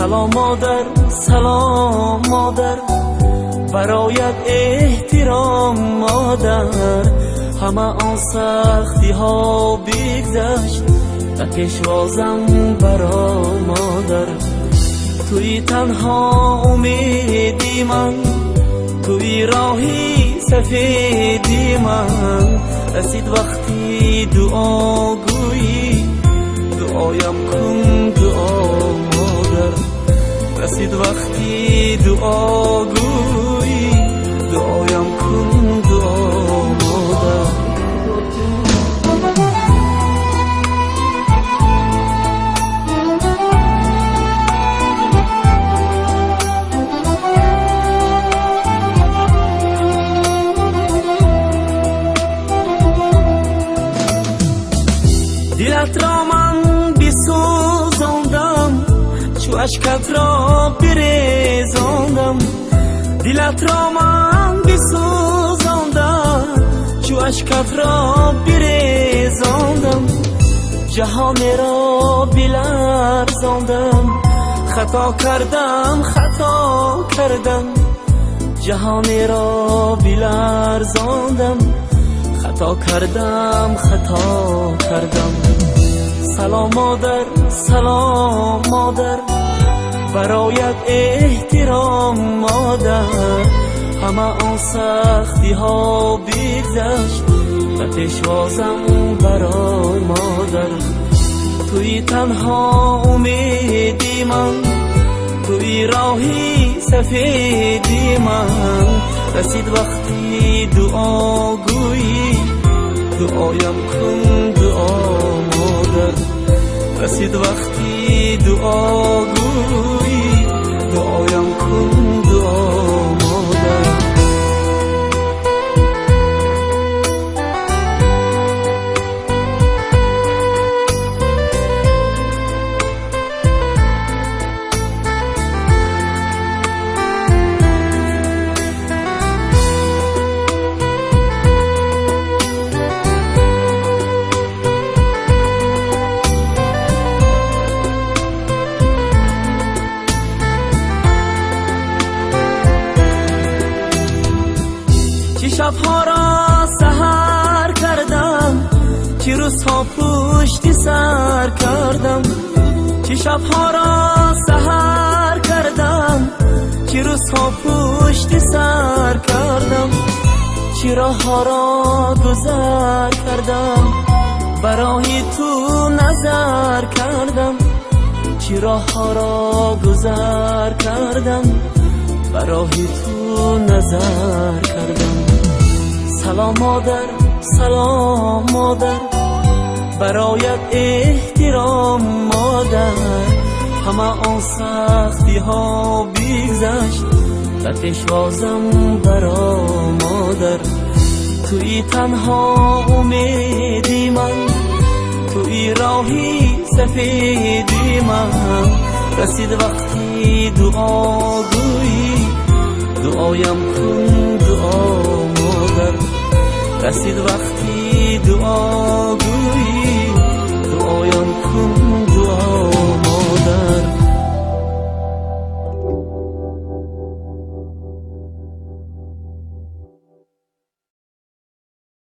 سلام مادر، سلام مادر، برایت احترام مادر. همه آن سختی ها بگذشت و پیشوازم برا مادر. توی تنها امیدی من، توی راهی سفیدی من. رسید وقتی دعا گویی، دعایم کن دعا مادر. رسید وقتی دعا گویی، دعایم کن دعا مادر. دلت را من بسوزاندم، چو اشکت را بریزاندم. دلت را من بسوزاندم، چو اشکت را بریزاندم. جهان را بلرزاندم، خطا کردم خطا کردم. جهان را بلرزاندم، خطا کردم خطا کردم. سلام مادر، سلام مادر، برایت احترام مادر. همه آن سختی ها بگذشت و پیشوازم برای مادر. توی تنها امیدی من، توی راهی سفیدی من. رسید وقتی دعا گویی، دعایم کن دعا مادر. رسید وقتی دعا گویی، دعایم کن دعا مادر. شبها را سحر کردم، چه روزها پشت سر کردم. چه شبها را سحر کردم، چه روزها پشت سر کردم. چه راهها را گذر کردم، برای تو نظر کردم. چه راهها را گذر کردم، برای تو نظر کردم. سلام مادر، سلام مادر، برایت احترام مادر. همه آن سختی ها بگذشت و پیشوازم برا مادر. توی تنها امیدی من، توی راهی سفیدی من. رسید وقتی دعا گویی، دعایم کن دعا مادر. رسید وقتی دعا